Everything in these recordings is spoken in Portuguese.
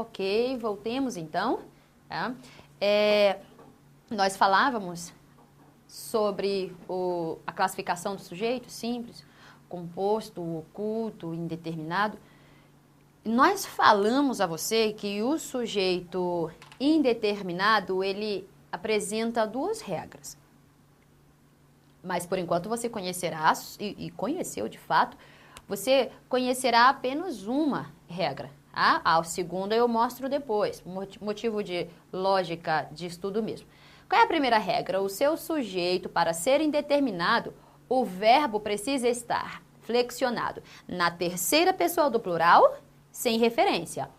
Ok, voltemos então. Tá? Nós falávamos sobre a classificação do sujeito, simples, composto, oculto, indeterminado. Nós falamos a você que o sujeito indeterminado, ele apresenta duas regras. Mas, por enquanto, você conhecerá, e conheceu de fato, você conhecerá apenas uma regra. Tá? A segunda eu mostro depois, motivo de lógica de estudo mesmo. Qual é a primeira regra? O seu sujeito, para ser indeterminado, o verbo precisa estar flexionado na terceira pessoa do plural, sem referência.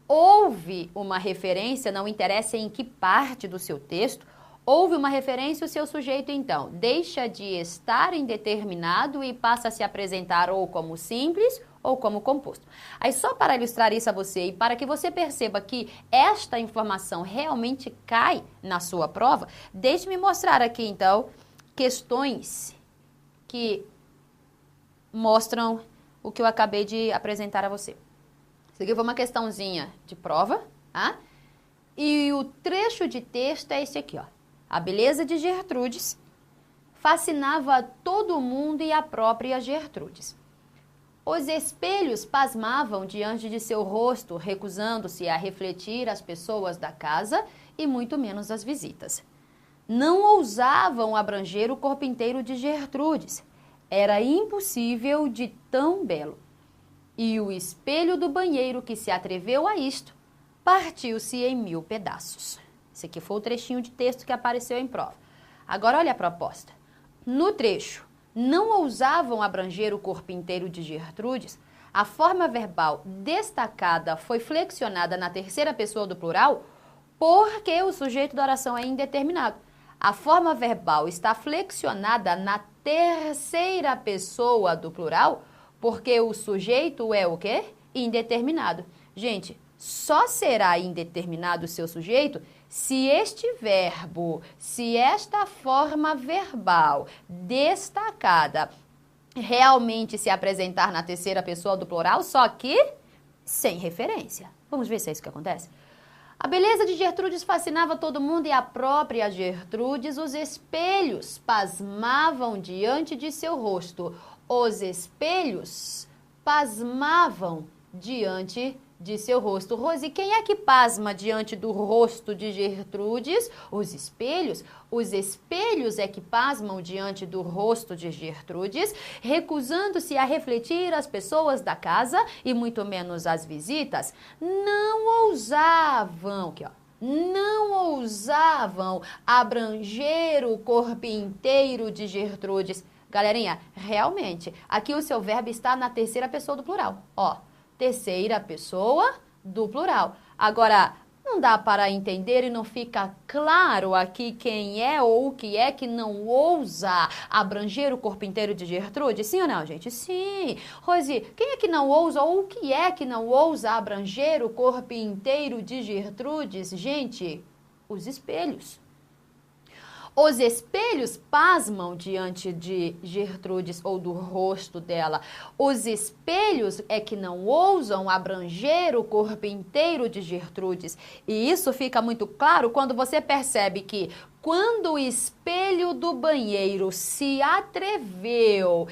Houve uma referência, não interessa em que parte do seu texto, houve uma referência, o seu sujeito, então, deixa de estar indeterminado e passa a se apresentar ou como simples ou como composto. Aí, só para ilustrar isso a você e para que você perceba que esta informação realmente cai na sua prova, deixe-me mostrar aqui, então, questões que mostram o que eu acabei de apresentar a você. Isso aqui foi uma questãozinha de prova, tá? E o trecho de texto é esse aqui, ó. A beleza de Gertrudes fascinava todo mundo e a própria Gertrudes. Os espelhos pasmavam diante de seu rosto, recusando-se a refletir as pessoas da casa e muito menos as visitas. Não ousavam abranger o corpo inteiro de Gertrudes. Era impossível de tão belo. E o espelho do banheiro que se atreveu a isto, partiu-se em 1000 pedaços. Esse aqui foi o trechinho de texto que apareceu em prova. Agora olha a proposta. No trecho, não ousavam abranger o corpo inteiro de Gertrudes, a forma verbal destacada foi flexionada na terceira pessoa do plural porque o sujeito da oração é indeterminado. A forma verbal está flexionada na terceira pessoa do plural porque o sujeito é o quê? Indeterminado. Gente, só será indeterminado o seu sujeito se este verbo, se esta forma verbal destacada realmente se apresentar na terceira pessoa do plural, só que sem referência. Vamos ver se é isso que acontece? A beleza de Gertrudes fascinava todo mundo e a própria Gertrudes, os espelhos pasmavam diante de seu rosto. Os espelhos pasmavam diante de seu rosto. Rose, quem é que pasma diante do rosto de Gertrudes? Os espelhos. Os espelhos é que pasmam diante do rosto de Gertrudes, recusando-se a refletir as pessoas da casa e muito menos as visitas. Não ousavam, aqui ó, não ousavam abranger o corpo inteiro de Gertrudes. Galerinha, realmente, aqui o seu verbo está na terceira pessoa do plural. Ó, terceira pessoa do plural. Agora, não dá para entender e não fica claro aqui quem é ou o que é que não ousa abranger o corpo inteiro de Gertrude? Sim ou não, gente? Sim. Rose, quem é que não ousa ou o que é que não ousa abranger o corpo inteiro de Gertrudes? Gente, os espelhos. Os espelhos pasmam diante de Gertrudes ou do rosto dela. Os espelhos é que não ousam abranger o corpo inteiro de Gertrudes. E isso fica muito claro quando você percebe que quando o espelho do banheiro se atreveu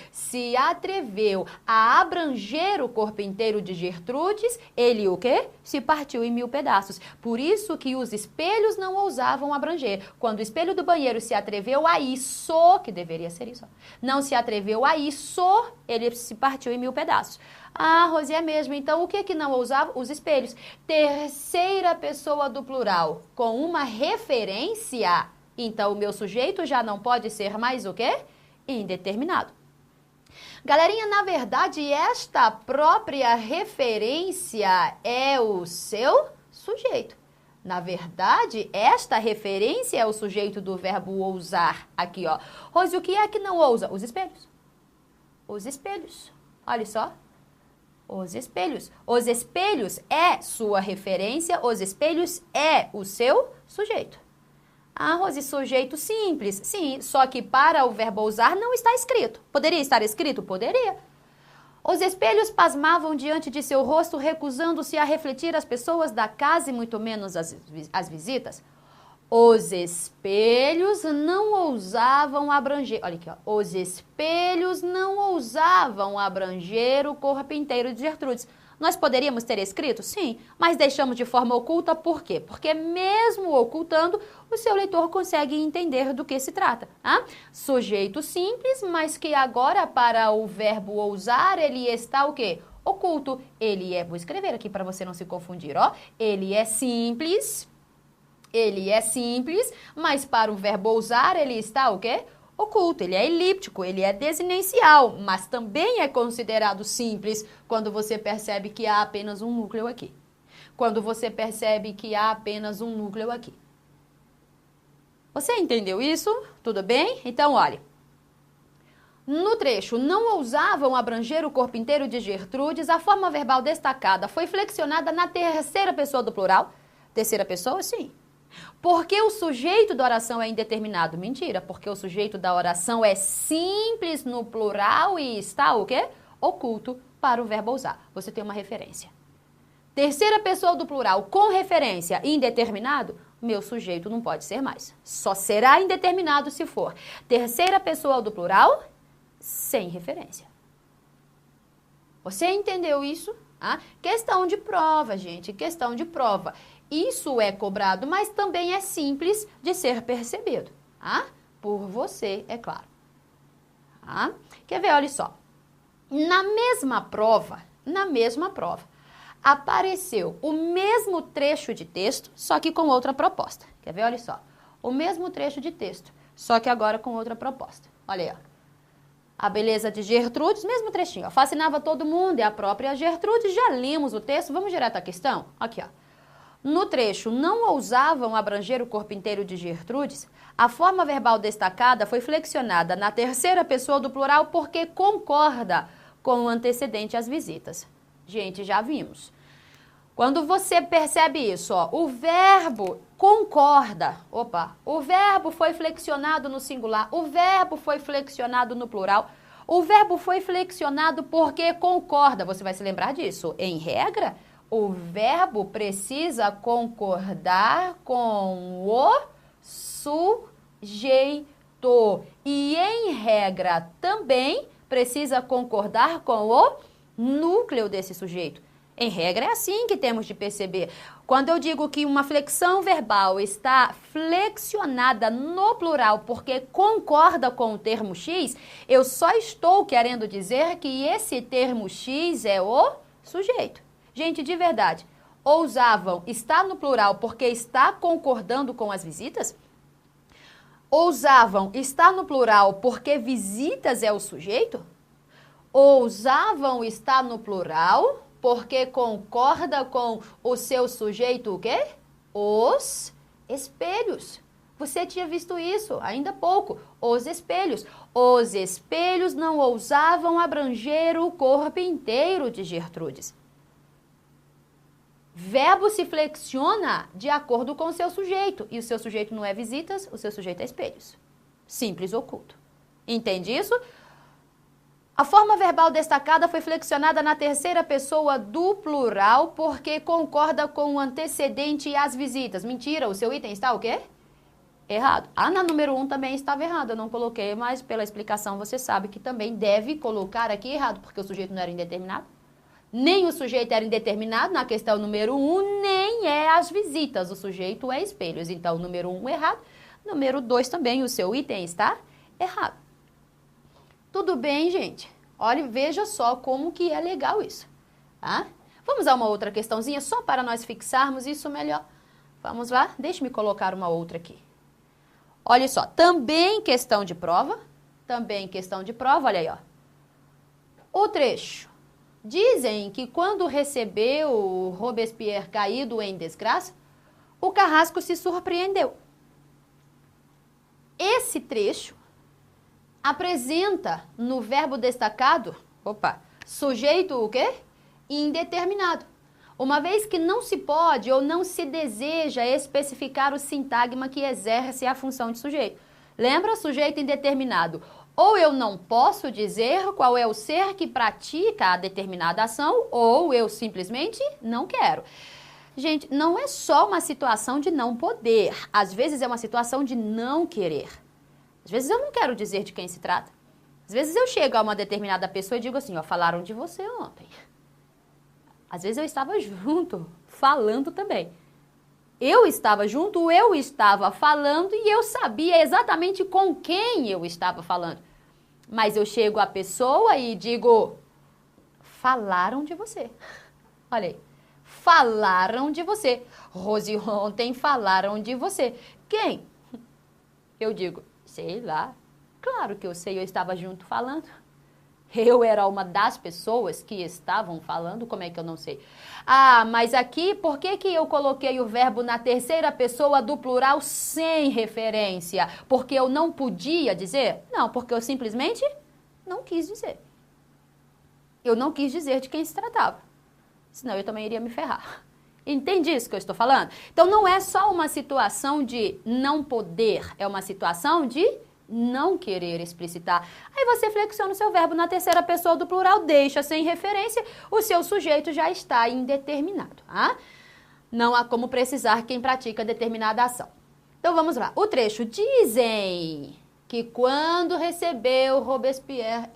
a abranger o corpo inteiro de Gertrudes, ele o quê? Se partiu em 1000 pedaços. Por isso que os espelhos não ousavam abranger. Quando o espelho do banheiro se atreveu a isso, que deveria ser isso, não se atreveu a isso, ele se partiu em 1000 pedaços. Ah, Rose, é mesmo. Então, o que que não ousava? Os espelhos. Terceira pessoa do plural, com uma referência. Então, o meu sujeito já não pode ser mais o quê? Indeterminado. Galerinha, na verdade, esta própria referência é o seu sujeito. Na verdade, esta referência é o sujeito do verbo ousar. Aqui, ó. Rose, o que é que não ousa? Os espelhos. Os espelhos. Olha só. Os espelhos. Os espelhos é sua referência, os espelhos é o seu sujeito. Ah, Rose, sujeito simples. Sim, só que para o verbo ousar não está escrito. Poderia estar escrito? Poderia. Os espelhos pasmavam diante de seu rosto, recusando-se a refletir as pessoas da casa e muito menos as visitas. Os espelhos não ousavam abranger, olha aqui, ó, os espelhos não ousavam abranger o corpo inteiro de Gertrudes. Nós poderíamos ter escrito? Sim, mas deixamos de forma oculta, por quê? Porque mesmo ocultando, o seu leitor consegue entender do que se trata. Ah? Sujeito simples, mas que agora para o verbo ousar, ele está o quê? Oculto. Ele é, vou escrever aqui para você não se confundir, ó. Ele é simples, mas para o verbo ousar, ele está o quê? Oculto, ele é elíptico, ele é desinencial, mas também é considerado simples quando você percebe que há apenas um núcleo aqui. Quando você percebe que há apenas um núcleo aqui. Você entendeu isso? Tudo bem? Então, olha. No trecho, não ousavam abranger o corpo inteiro de Gertrudes, a forma verbal destacada foi flexionada na terceira pessoa do plural. Terceira pessoa, sim. Porque o sujeito da oração é indeterminado. Mentira, porque o sujeito da oração é simples no plural e está o quê? Oculto para o verbo ousar. Você tem uma referência. Terceira pessoa do plural com referência indeterminado, meu sujeito não pode ser mais. Só será indeterminado se for terceira pessoa do plural sem referência. Você entendeu isso? Ah? Questão de prova, gente, questão de prova. Isso é cobrado, mas também é simples de ser percebido, ah? Por você, é claro. Ah? Quer ver? Olha só. Na mesma prova, apareceu o mesmo trecho de texto, só que com outra proposta. Quer ver? Olha só. O mesmo trecho de texto, só que agora com outra proposta. Olha aí, ó. A beleza de Gertrudes, mesmo trechinho, ó, fascinava todo mundo e a própria Gertrudes. Já lemos o texto, vamos direto à questão? Aqui, ó. No trecho, não ousavam abranger o corpo inteiro de Gertrudes, a forma verbal destacada foi flexionada na terceira pessoa do plural porque concorda com o antecedente às visitas. Gente, já vimos. Quando você percebe isso, ó, o verbo concorda, o verbo foi flexionado no singular, o verbo foi flexionado no plural, o verbo foi flexionado porque concorda, você vai se lembrar disso, em regra, o verbo precisa concordar com o sujeito e, em regra, também precisa concordar com o núcleo desse sujeito. Em regra, é assim que temos de perceber. Quando eu digo que uma flexão verbal está flexionada no plural porque concorda com o termo X, eu só estou querendo dizer que esse termo X é o sujeito. Gente, de verdade, ousavam está no plural porque está concordando com as visitas? Ousavam está no plural porque visitas é o sujeito? Ousavam está no plural porque concorda com o seu sujeito o quê? Os espelhos. Você tinha visto isso ainda há pouco. Os espelhos. Os espelhos não ousavam abranger o corpo inteiro de Gertrudes. Verbo se flexiona de acordo com o seu sujeito. E o seu sujeito não é visitas, o seu sujeito é espelhos. Simples, oculto. Entende isso? A forma verbal destacada foi flexionada na terceira pessoa do plural porque concorda com o antecedente e as visitas. Mentira, o seu item está o quê? Errado. Ah, na número 1 também estava errado, eu não coloquei, mas pela explicação você sabe que também deve colocar aqui errado, porque o sujeito não era indeterminado. Nem o sujeito era indeterminado na questão número 1, nem é as visitas. O sujeito é espelhos. Então, número 1 errado. Número 2 também, o seu item está errado. Tudo bem, gente? Olha, veja só como que é legal isso. Tá? Vamos a uma outra questãozinha só para nós fixarmos isso melhor. Vamos lá? Deixe-me colocar uma outra aqui. Olha só, também questão de prova. Olha aí, ó. O trecho. Dizem que quando recebeu o Robespierre caído em desgraça, o Carrasco se surpreendeu. Esse trecho apresenta no verbo destacado, sujeito o quê? Indeterminado. Uma vez que não se pode ou não se deseja especificar o sintagma que exerce a função de sujeito. Lembra? Sujeito indeterminado. Ou eu não posso dizer qual é o ser que pratica a determinada ação, ou eu simplesmente não quero. Gente, não é só uma situação de não poder. Às vezes é uma situação de não querer. Às vezes eu não quero dizer de quem se trata. Às vezes eu chego a uma determinada pessoa e digo assim, ó, falaram de você ontem. Às vezes eu estava junto, falando também. Eu estava junto, eu estava falando e eu sabia exatamente com quem eu estava falando. Mas eu chego à pessoa e digo, falaram de você. Olha aí, falaram de você. Rose, ontem falaram de você. Quem? Eu digo, sei lá. Claro que eu sei, eu estava junto falando. Eu era uma das pessoas que estavam falando, como é que eu não sei? Ah, mas aqui, por que que eu coloquei o verbo na terceira pessoa do plural sem referência? Porque eu não podia dizer? Não, porque eu simplesmente não quis dizer. Eu não quis dizer de quem se tratava. Senão eu também iria me ferrar. Entende isso que eu estou falando? Então não é só uma situação de não poder, é uma situação de não querer explicitar. Aí você flexiona o seu verbo na terceira pessoa do plural, deixa sem referência, o seu sujeito já está indeterminado. Tá? Não há como precisar quem pratica determinada ação. Então vamos lá. O trecho dizem que quando recebeu Robespierre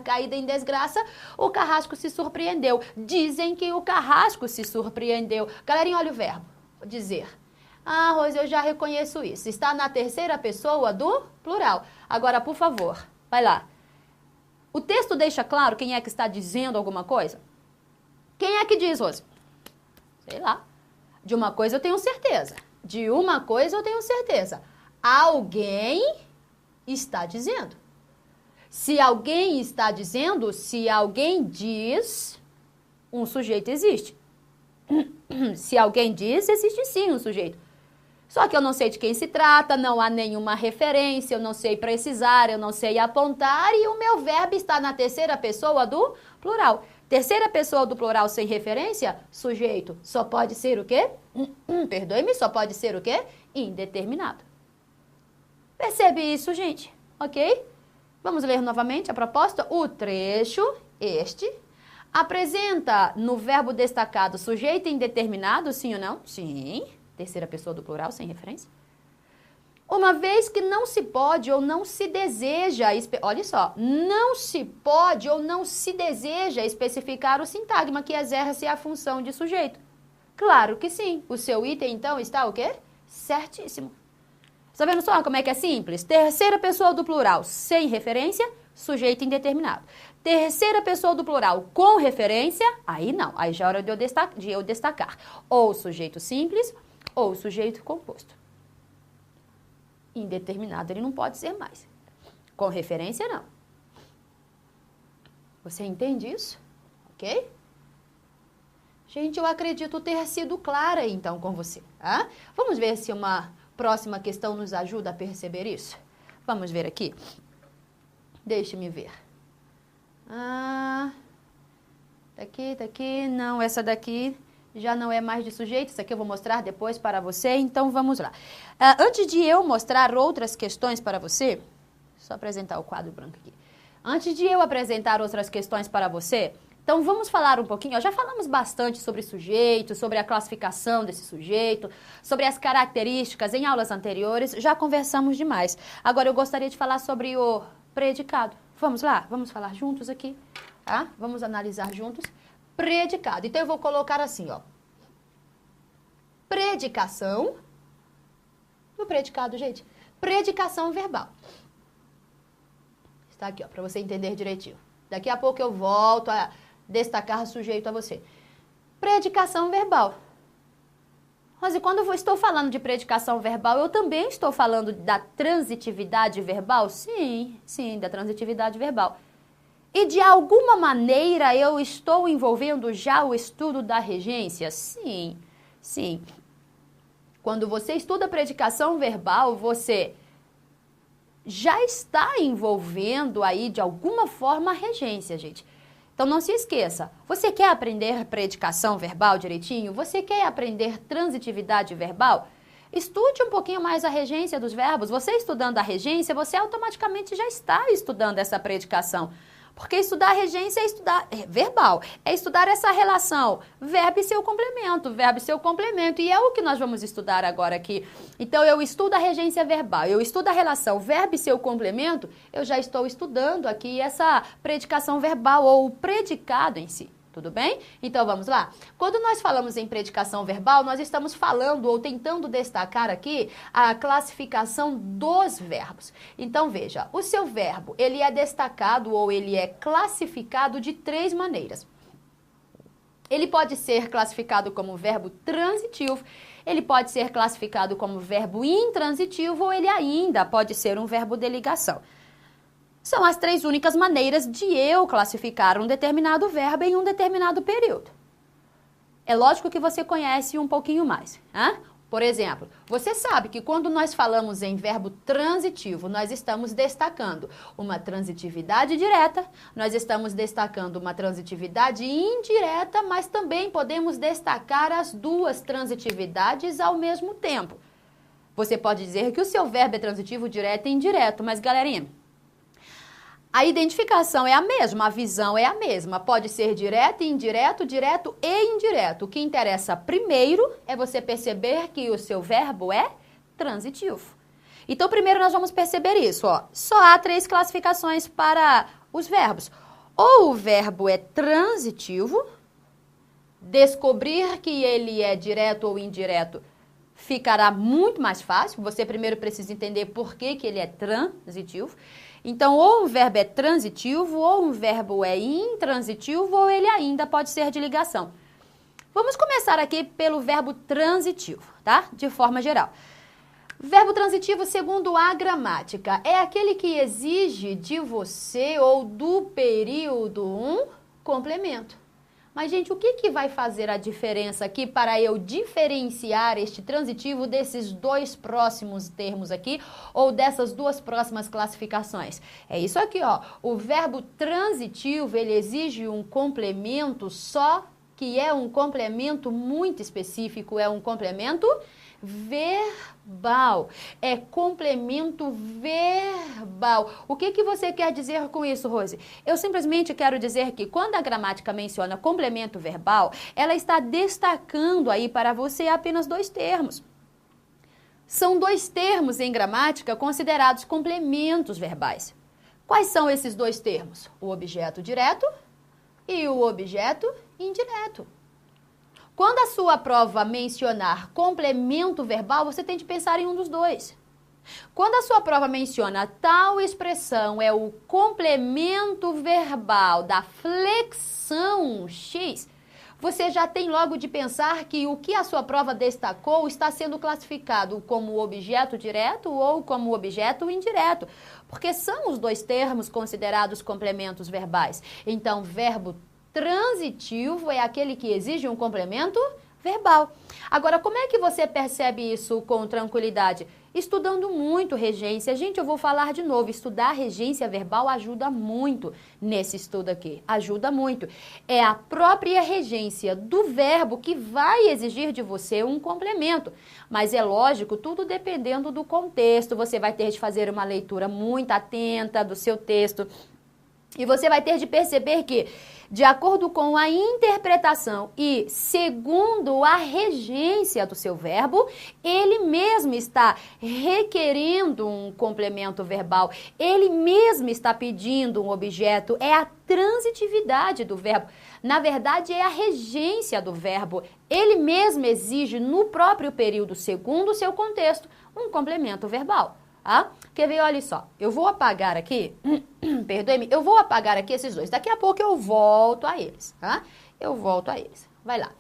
caída em desgraça, o Carrasco se surpreendeu. Dizem que o Carrasco se surpreendeu. Galerinha, olha o verbo. Dizer. Ah, Rose, eu já reconheço isso. Está na terceira pessoa do plural. Agora, por favor, vai lá. O texto deixa claro quem é que está dizendo alguma coisa? Quem é que diz, Rose? Sei lá. De uma coisa eu tenho certeza. De uma coisa eu tenho certeza. Alguém está dizendo. Se alguém está dizendo, se alguém diz, um sujeito existe. Se alguém diz, existe sim um sujeito. Só que eu não sei de quem se trata, não há nenhuma referência, eu não sei precisar, eu não sei apontar e o meu verbo está na terceira pessoa do plural. Terceira pessoa do plural sem referência, sujeito, só pode ser o quê? Perdoe-me, só pode ser o quê? Indeterminado. Percebe isso, gente? Ok? Vamos ler novamente a proposta. O trecho, este, apresenta no verbo destacado sujeito indeterminado, sim ou não? Sim. Terceira pessoa do plural, sem referência. Uma vez que não se pode ou não se deseja, olha só, não se pode ou não se deseja especificar o sintagma que exerce a função de sujeito. Claro que sim. O seu item, então, está o quê? Certíssimo. Está vendo só como é que é simples? Terceira pessoa do plural, sem referência, sujeito indeterminado. Terceira pessoa do plural com referência, aí não. Aí já é hora de eu destacar. Ou sujeito simples, ou sujeito composto. Indeterminado ele não pode ser mais. Com referência, não. Você entende isso? Ok? Gente, eu acredito ter sido clara, então, com você. Tá? Vamos ver se uma próxima questão nos ajuda a perceber isso? Vamos ver aqui. Deixe-me ver. Daqui. Não, essa daqui já não é mais de sujeito. Isso aqui eu vou mostrar depois para você. Então, vamos lá. Antes de eu mostrar outras questões para você, só apresentar o quadro branco aqui. Antes de eu apresentar outras questões para você, então vamos falar um pouquinho, já falamos bastante sobre sujeito, sobre a classificação desse sujeito, sobre as características em aulas anteriores, já conversamos demais. Agora eu gostaria de falar sobre o predicado. Vamos lá? Vamos falar juntos aqui, tá? Vamos analisar juntos. Predicado. Então eu vou colocar assim, ó. Predicação. No predicado, gente. Predicação verbal. Está aqui, ó, para você entender direitinho. Daqui a pouco eu volto a destacar sujeito a você. Predicação verbal. Rose, quando eu estou falando de predicação verbal, eu também estou falando da transitividade verbal? Sim, da transitividade verbal. E de alguma maneira eu estou envolvendo já o estudo da regência? Sim. Quando você estuda predicação verbal, você já está envolvendo aí de alguma forma a regência, gente. Então não se esqueça, você quer aprender predicação verbal direitinho? Você quer aprender transitividade verbal? Estude um pouquinho mais a regência dos verbos. Você estudando a regência, você automaticamente já está estudando essa predicação. Porque estudar a regência é estudar verbal, é estudar essa relação verbo e seu complemento, verbo e seu complemento. E é o que nós vamos estudar agora aqui. Então, eu estudo a regência verbal, eu estudo a relação verbo e seu complemento, eu já estou estudando aqui essa predicação verbal ou o predicado em si. Tudo bem? Então, vamos lá? Quando nós falamos em predicação verbal, nós estamos falando ou tentando destacar aqui a classificação dos verbos. Então, veja, o seu verbo, ele é destacado ou ele é classificado de 3 maneiras. Ele pode ser classificado como verbo transitivo, ele pode ser classificado como verbo intransitivo ou ele ainda pode ser um verbo de ligação. São as 3 únicas maneiras de eu classificar um determinado verbo em um determinado período. É lógico que você conhece um pouquinho mais. Hein? Por exemplo, você sabe que quando nós falamos em verbo transitivo, nós estamos destacando uma transitividade direta, nós estamos destacando uma transitividade indireta, mas também podemos destacar as 2 transitividades ao mesmo tempo. Você pode dizer que o seu verbo é transitivo direto e indireto, mas galerinha, a identificação é a mesma, a visão é a mesma. Pode ser direto e indireto, direto e indireto. O que interessa primeiro é você perceber que o seu verbo é transitivo. Então, primeiro nós vamos perceber isso, ó. Só há 3 classificações para os verbos. Ou o verbo é transitivo, descobrir que ele é direto ou indireto ficará muito mais fácil. Você primeiro precisa entender por que ele é transitivo. Então, ou um verbo é transitivo, ou um verbo é intransitivo, ou ele ainda pode ser de ligação. Vamos começar aqui pelo verbo transitivo, tá? De forma geral. Verbo transitivo, segundo a gramática, é aquele que exige de você ou do período um complemento. Mas, gente, o que vai fazer a diferença aqui para eu diferenciar este transitivo desses 2 próximos termos aqui ou dessas 2 próximas classificações? É isso aqui, ó. O verbo transitivo, ele exige um complemento só, que é um complemento muito específico, é um complemento verbal. É complemento verbal. O que você quer dizer com isso, Rose? Eu simplesmente quero dizer que quando a gramática menciona complemento verbal, ela está destacando aí para você apenas 2 termos. São 2 termos em gramática considerados complementos verbais. Quais são esses 2 termos? O objeto direto e o objeto indireto. Quando a sua prova mencionar complemento verbal, você tem de pensar em um dos 2. Quando a sua prova menciona tal expressão é o complemento verbal da flexão X, você já tem logo de pensar que o que a sua prova destacou está sendo classificado como objeto direto ou como objeto indireto, porque são os 2 termos considerados complementos verbais. Então, verbo transitivo é aquele que exige um complemento verbal. Agora, como é que você percebe isso com tranquilidade? Estudando muito regência. Gente, eu vou falar de novo, estudar regência verbal ajuda muito nesse estudo aqui, ajuda muito. É a própria regência do verbo que vai exigir de você um complemento. Mas é lógico, tudo dependendo do contexto, você vai ter de fazer uma leitura muito atenta do seu texto. E você vai ter de perceber que, de acordo com a interpretação e segundo a regência do seu verbo, ele mesmo está requerendo um complemento verbal, ele mesmo está pedindo um objeto, é a transitividade do verbo. Na verdade, é a regência do verbo. Ele mesmo exige no próprio período, segundo o seu contexto, um complemento verbal. Ah, quer ver? Olha só, eu vou apagar aqui, perdoe-me, eu vou apagar aqui esses 2. Daqui a pouco eu volto a eles, tá? Eu volto a eles. Vai lá.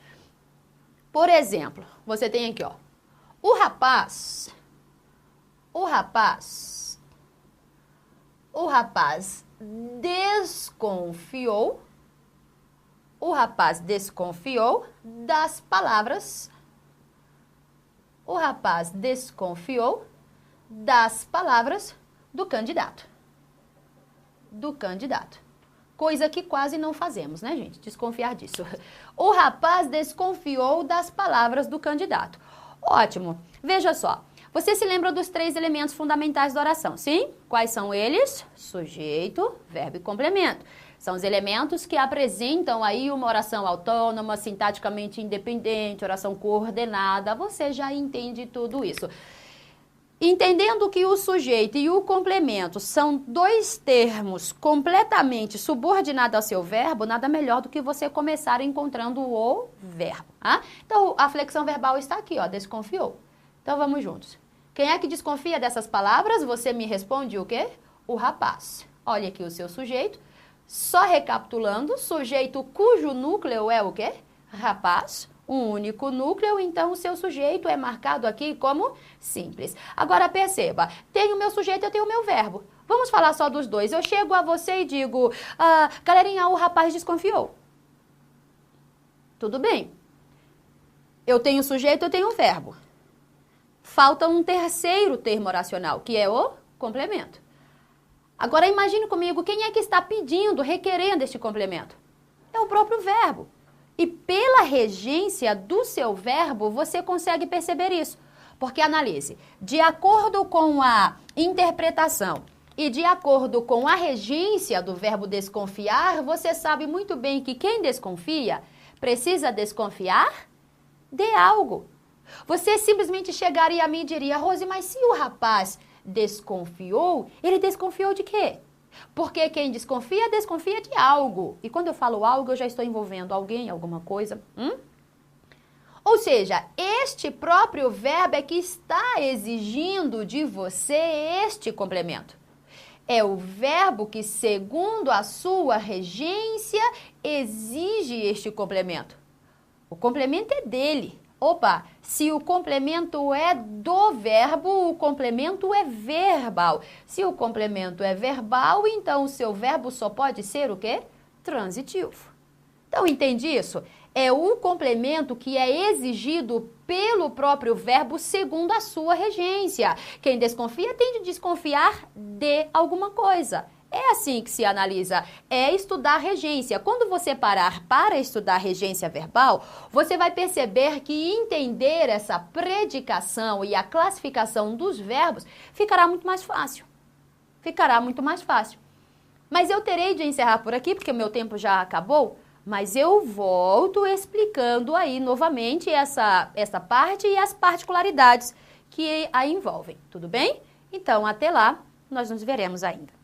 Por exemplo, você tem aqui, ó, o rapaz desconfiou das palavras, do candidato. Coisa que quase não fazemos, né, gente? Desconfiar disso. O rapaz desconfiou das palavras do candidato. Ótimo. Veja só. Você se lembra dos 3 elementos fundamentais da oração, sim? Quais são eles? Sujeito, verbo e complemento. São os elementos que apresentam aí uma oração autônoma, sintaticamente independente, oração coordenada. Você já entende tudo isso. Entendendo que o sujeito e o complemento são 2 termos completamente subordinados ao seu verbo, nada melhor do que você começar encontrando o verbo. Tá? Então, a flexão verbal está aqui, ó, desconfiou. Então, vamos juntos. Quem é que desconfia dessas palavras? Você me responde o quê? O rapaz. Olha aqui o seu sujeito. Só recapitulando, sujeito cujo núcleo é o quê? Rapaz. Um único núcleo, então o seu sujeito é marcado aqui como simples. Agora perceba, tenho o meu sujeito, eu tenho o meu verbo. Vamos falar só dos 2. Eu chego a você e digo, galerinha, o rapaz desconfiou. Tudo bem. Eu tenho o sujeito, eu tenho o verbo. Falta um terceiro termo oracional, que é o complemento. Agora imagine comigo, quem é que está pedindo, requerendo este complemento? É o próprio verbo. E pela regência do seu verbo, você consegue perceber isso. Porque analise, de acordo com a interpretação e de acordo com a regência do verbo desconfiar, você sabe muito bem que quem desconfia precisa desconfiar de algo. Você simplesmente chegaria a mim e diria, Rose, mas se o rapaz desconfiou, ele desconfiou de quê? Porque quem desconfia, desconfia de algo. E quando eu falo algo, eu já estou envolvendo alguém, alguma coisa. Ou seja, este próprio verbo é que está exigindo de você este complemento. É o verbo que, segundo a sua regência, exige este complemento. O complemento é dele. Opa, se o complemento é do verbo, o complemento é verbal. Se o complemento é verbal, então o seu verbo só pode ser o quê? Transitivo. Então, entende isso? É o complemento que é exigido pelo próprio verbo segundo a sua regência. Quem desconfia tem de desconfiar de alguma coisa. É assim que se analisa, é estudar regência. Quando você parar para estudar regência verbal, você vai perceber que entender essa predicação e a classificação dos verbos ficará muito mais fácil. Ficará muito mais fácil. Mas eu terei de encerrar por aqui, porque o meu tempo já acabou, mas eu volto explicando aí novamente essa parte e as particularidades que a envolvem, tudo bem? Então, até lá, nós nos veremos ainda.